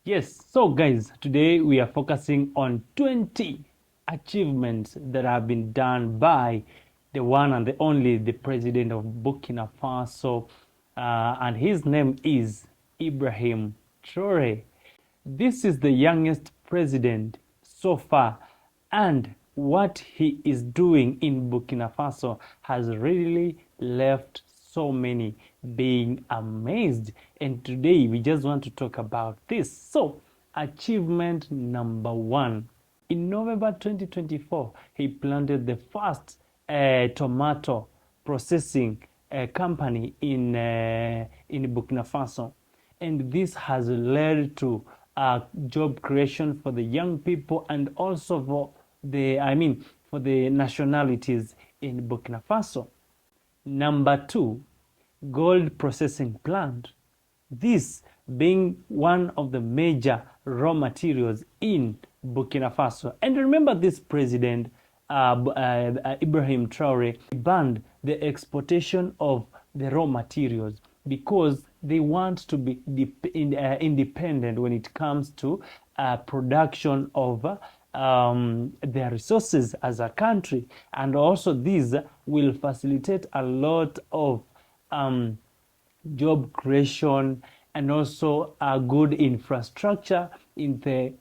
Yes, so guys, today we are focusing on 20 achievements that have been done by the one and the only, the president of Burkina Faso, and his name is Ibrahim Traoré. This is the youngest president so far, and what he is doing in Burkina Faso has really left so many being amazed. And today we just want to talk about this. So, achievement number one. In November 2024, he planted the first tomato processing company in Burkina Faso, and this has led to job creation for the young people and also for for the nationalities in Burkina Faso. Number two, gold processing plant. This being one of the major raw materials in Burkina Faso. And remember, this president, Ibrahim Traoré, banned the exportation of the raw materials because they want to be independent when it comes to production of their resources as a country. And also, these will facilitate a lot of job creation and also a good infrastructure in the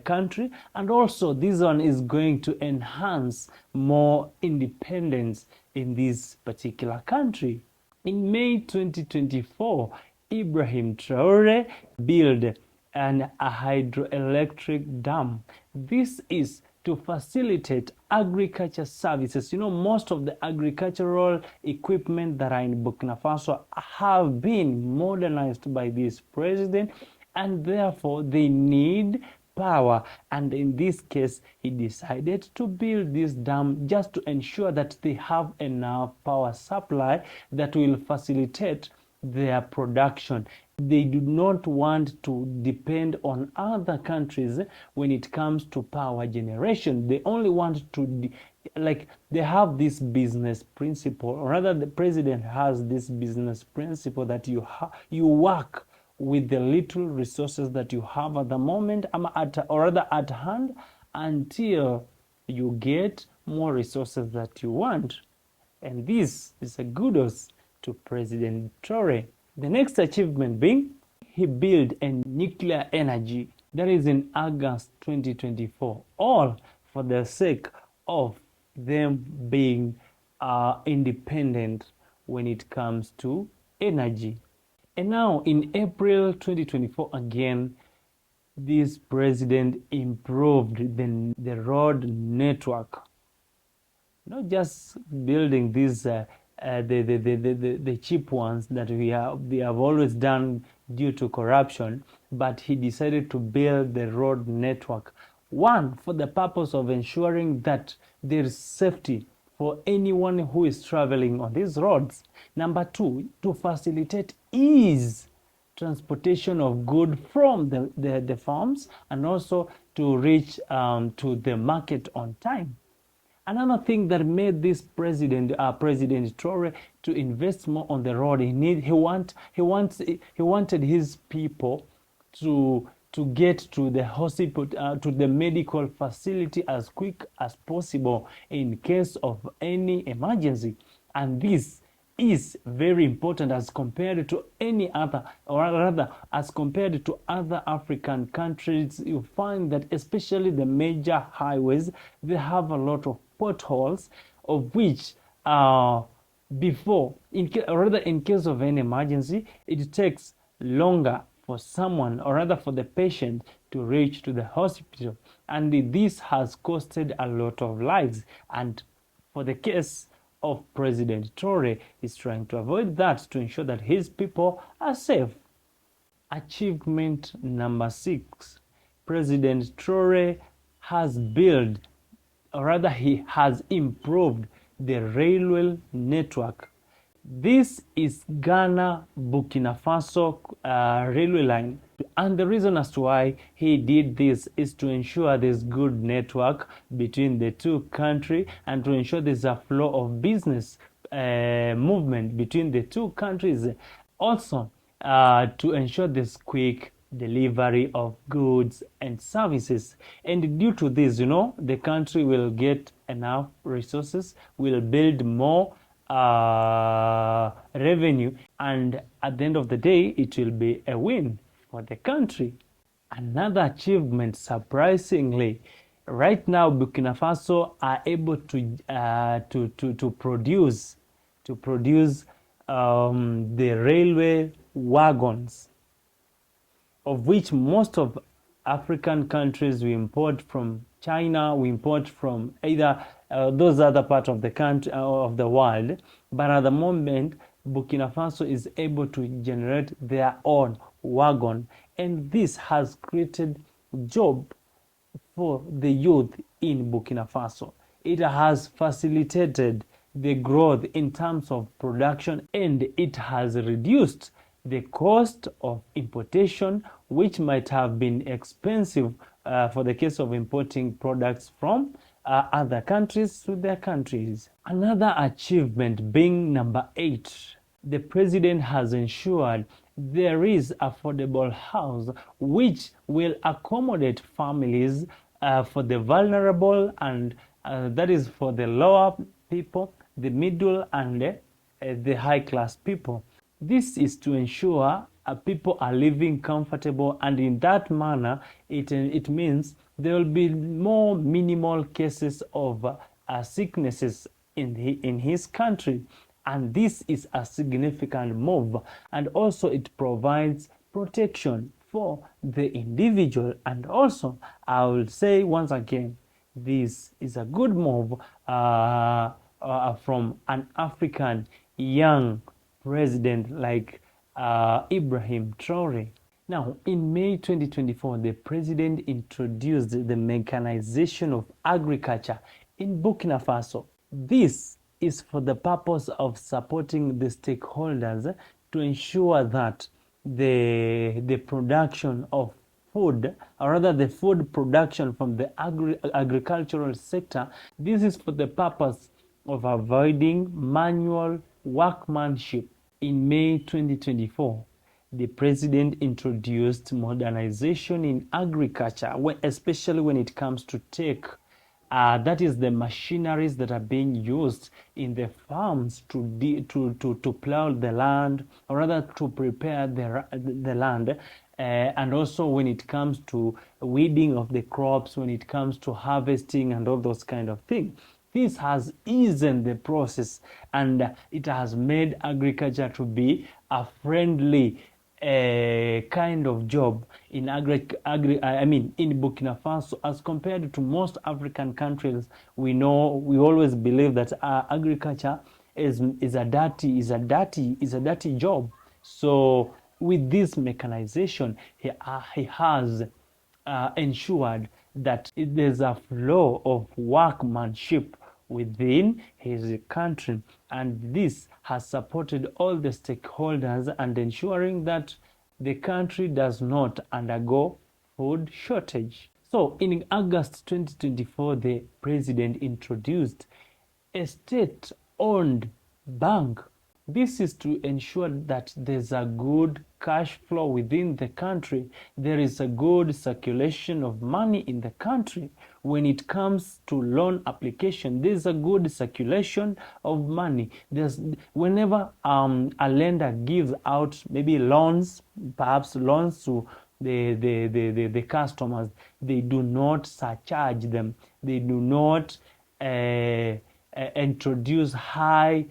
country. And also, this one is going to enhance more independence in this particular country. In May 2024, Ibrahim Traoré built a hydroelectric dam. This is to facilitate agriculture services. You know, most of the agricultural equipment that are in Burkina Faso have been modernized by this president, and therefore they need power. And in this case, he decided to build this dam just to ensure that they have enough power supply that will facilitate their production. They do not want to depend on other countries when it comes to power generation. They only want to, they have this business principle, or rather, the president has this business principle that you work with the little resources that you have at the moment, or rather at hand, until you get more resources that you want. And this is a kudos to President Traore. The next achievement being he built a nuclear energy, that is in August 2024, all for the sake of them being independent when it comes to energy. And now in April 2024 again, this president improved the road network, not just building these the cheap ones that they have always done due to corruption, but he decided to build the road network. One, for the purpose of ensuring that there is safety for anyone who is traveling on these roads. Number two, to facilitate ease transportation of goods from the farms and also to reach to the market on time. Another thing that made this President Traore to invest more on the road, he wanted his people to get to the hospital, to the medical facility as quick as possible in case of any emergency. And this is very important as compared to any other, or rather as compared to other African countries. You find that especially the major highways, they have a lot of potholes, of which in case of any emergency, it takes longer for someone, or rather for the patient, to reach to the hospital. And this has costed a lot of lives. And for the case of President Traore, is trying to avoid that to ensure that his people are safe. Achievement number 6. President Traore has built, or rather he has improved the railway network. This is Ghana-Burkina Faso railway line. And the reason as to why he did this is to ensure there's good network between the two countries and to ensure there's a flow of business movement between the two countries. Also, to ensure there's quick delivery of goods and services. And due to this, the country will get enough resources, will build more revenue, and at the end of the day, it will be a win for the country. Another achievement, surprisingly, right now Burkina Faso are able to produce the railway wagons, of which most of African countries we import from China, we import from either those other parts of the country of the world. But at the moment, Burkina Faso is able to generate their own wagon, and this has created job for the youth in Burkina Faso. It has facilitated the growth in terms of production, and it has reduced the cost of importation, which might have been expensive for the case of importing products from other countries to their countries. Another achievement being number 8, the president has ensured there is affordable house which will accommodate families for the vulnerable, and that is for the lower people, the middle, and the high class people. This is to ensure people are living comfortable, and in that manner, it means there will be more minimal cases of sicknesses in his country. And this is a significant move, and also it provides protection for the individual. And also, I will say once again, this is a good move from an African young president like Ibrahim Traoré. Now, in May 2024, the president introduced the mechanization of agriculture in Burkina Faso. This is for the purpose of supporting the stakeholders to ensure that the production of food, or rather the food production from the agricultural sector, this is for the purpose of avoiding manual workmanship. In May 2024, the president introduced modernization in agriculture, especially when it comes to tech. That is the machineries that are being used in the farms to plow the land, or rather to prepare the land. And also when it comes to weeding of the crops, when it comes to harvesting and all those kind of things. This has eased the process, and it has made agriculture to be a friendly kind of job in in Burkina Faso, as compared to most African countries. We always believe that agriculture is a dirty job. So with this mechanization, he has ensured that there's a flow of workmanship within his country, and this has supported all the stakeholders and ensuring that the country does not undergo food shortage. So in August 2024, the president introduced a state-owned bank. This is to ensure that there's a good cash flow within the country. There is a good circulation of money in the country. When it comes to loan application, there's a good circulation of money. Whenever a lender gives out maybe loans, perhaps loans to the customers, they do not surcharge them. They do not introduce high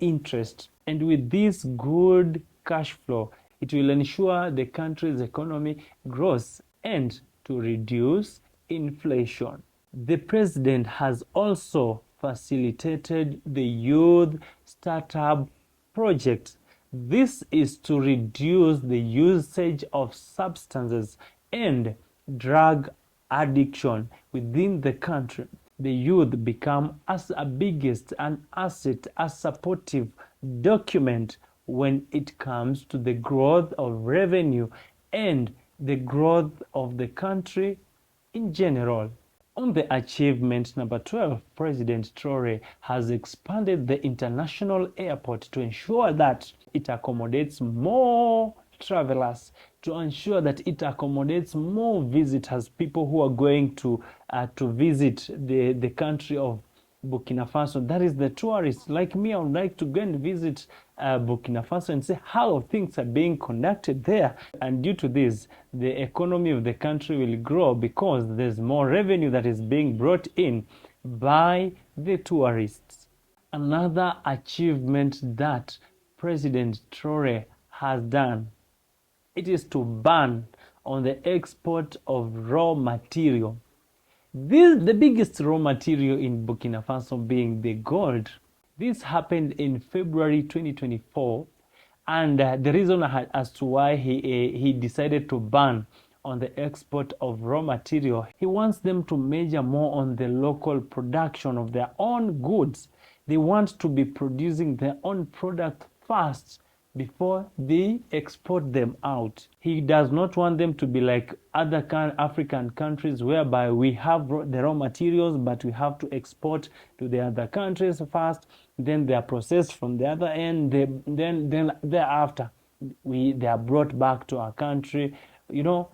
interest. And with this good cash flow, it will ensure the country's economy grows and to reduce inflation. The president has also facilitated the youth startup project. This is to reduce the usage of substances and drug addiction within the country. The youth become as a biggest an asset, a supportive document when it comes to the growth of revenue and the growth of the country in general. On the achievement number 12, President Traore has expanded the international airport to ensure that it accommodates more travelers, to ensure that it accommodates more visitors, people who are going to visit the country of Burkina Faso. That is the tourists. Like me, I would like to go and visit Burkina Faso and see how things are being conducted there. And due to this, the economy of the country will grow because there's more revenue that is being brought in by the tourists. Another achievement that President Traore has done, it is to ban on the export of raw material. The biggest raw material in Burkina Faso being the gold. This happened in February 2024, and the reason as to why he decided to ban on the export of raw material, he wants them to measure more on the local production of their own goods. They want to be producing their own product first before they export them out. He does not want them to be like other African countries whereby we have the raw materials but we have to export to the other countries first, then they are processed from the other end, then thereafter they are brought back to our country, you know.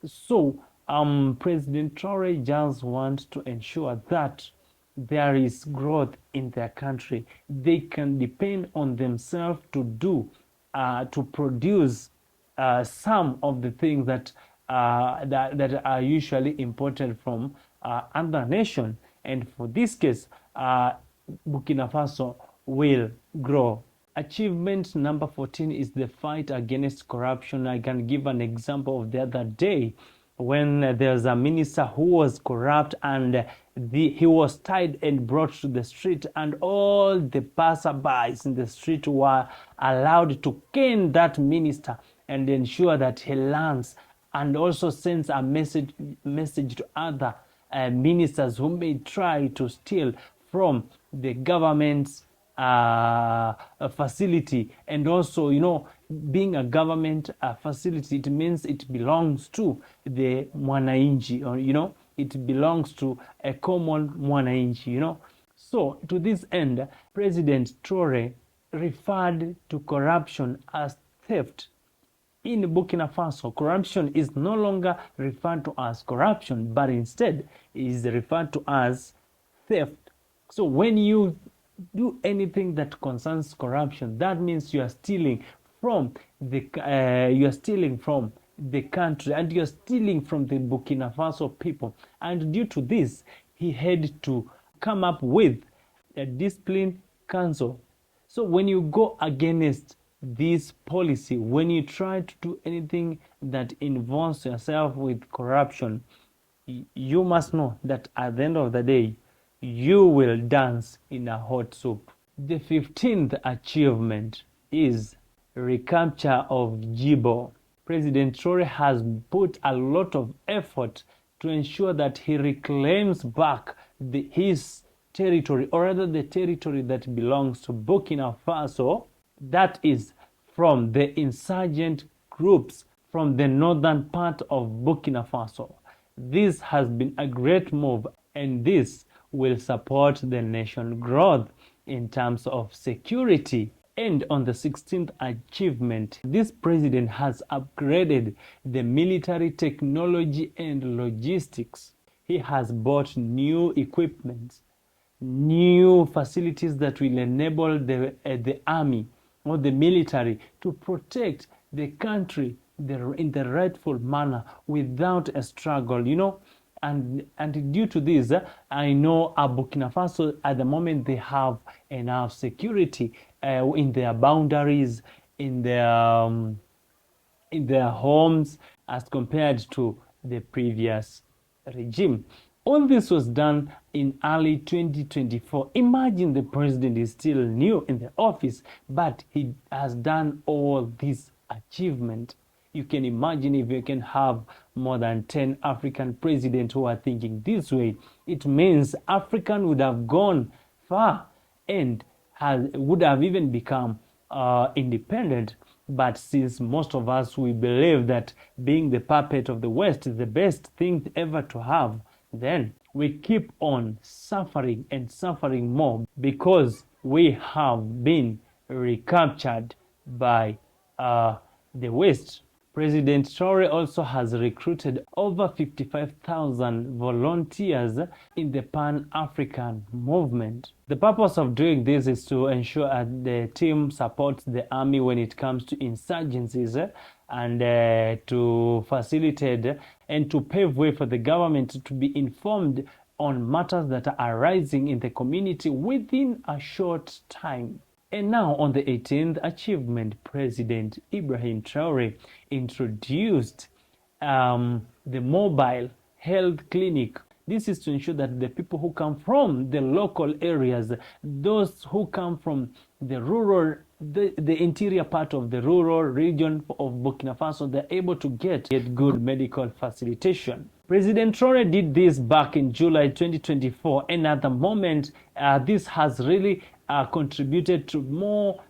So President Traore just wants to ensure that there is growth in their country. They can depend on themselves to to produce some of the things that are usually imported from other nations. And for this case, Burkina Faso will grow. Achievement number 14 is the fight against corruption. I can give an example of the other day when there's a minister who was corrupt and he was tied and brought to the street, and all the passerbys in the street were allowed to cane that minister and ensure that he learns and also sends a message to other ministers who may try to steal from the government's facility. And also, you know, being a government facility, it means it belongs to the mwananchi, or you know, it belongs to a common mwananchi, you know. So to this end, President Traore referred to corruption as theft. In Burkina Faso, corruption is no longer referred to as corruption, but instead is referred to as theft. So when you do anything that concerns corruption, that means you are stealing from the country, and you're stealing from the Burkina Faso people. And due to this, he had to come up with a discipline council. So when you go against this policy, when you try to do anything that involves yourself with corruption, you must know that at the end of the day, you will dance in a hot soup. The 15th achievement is recapture of Djibo. President Traore has put a lot of effort to ensure that he reclaims back his territory, or rather the territory that belongs to Burkina Faso, that is from the insurgent groups from the northern part of Burkina Faso. This has been a great move, and this will support the nation's growth in terms of security. And on the 16th achievement, this president has upgraded the military technology and logistics. He has bought new equipment, new facilities that will enable the army or the military to protect the country in the rightful manner without a struggle, you know. And due to this, I know Burkina Faso at the moment they have enough security in their boundaries, in their homes, as compared to the previous regime. All this was done in early 2024. Imagine the president is still new in the office, but he has done all this achievement. You can imagine if you can have more than 10 African presidents who are thinking this way, it means Africa would have gone far and would have even become independent. But since most of us, we believe that being the puppet of the West is the best thing ever to have, then we keep on suffering and suffering more because we have been recaptured by the West. President Traore also has recruited over 55,000 volunteers in the Pan-African movement. The purpose of doing this is to ensure the team supports the army when it comes to insurgencies and to facilitate and to pave way for the government to be informed on matters that are arising in the community within a short time. And now on the 18th achievement, President Ibrahim Traoré introduced the mobile health clinic. This is to ensure that the people who come from the local areas, those who come from the rural, the interior part of the rural region of Burkina Faso, they're able to get good medical facilitation. President Traore did this back in July 2024, and at the moment, this has really contributed to more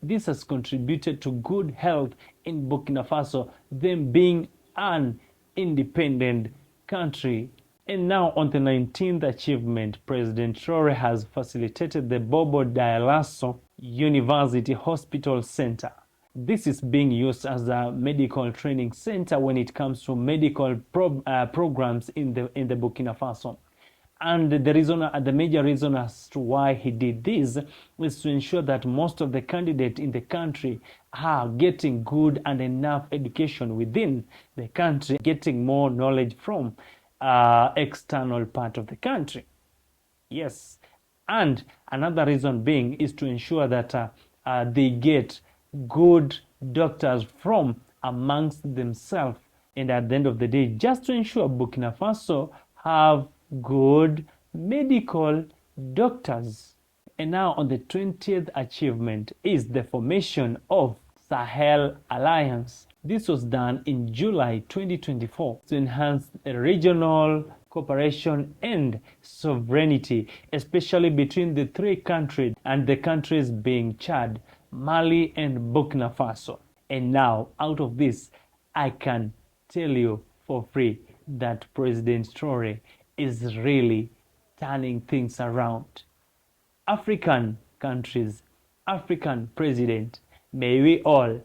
this has contributed to good health in Burkina Faso, them being an independent country. And now on the 19th achievement, President Traore has facilitated the Bobo Dioulasso University Hospital Center. This is being used as a medical training center when it comes to medical programs in the Burkina Faso. And the major reason as to why he did this is to ensure that most of the candidates in the country are getting good and enough education within the country, getting more knowledge from external part of the country. Yes. And another reason being is to ensure that they get good doctors from amongst themselves. And at the end of the day, just to ensure Burkina Faso have good medical doctors. And now on the 20th achievement is the formation of Sahel Alliance. This was done in July 2024 to enhance regional cooperation and sovereignty, especially between the three countries, and the countries being Chad, Mali, and Burkina Faso. And now, out of this, I can tell you for free that President Traore is really turning things around. African countries, African president, may we all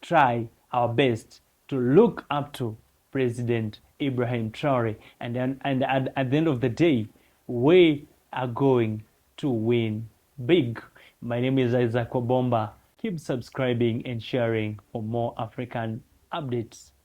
try our best to look up to President Ibrahim Traoré, and at the end of the day, we are going to win big. My name is Isaac Obomba. Keep subscribing and sharing for more African updates.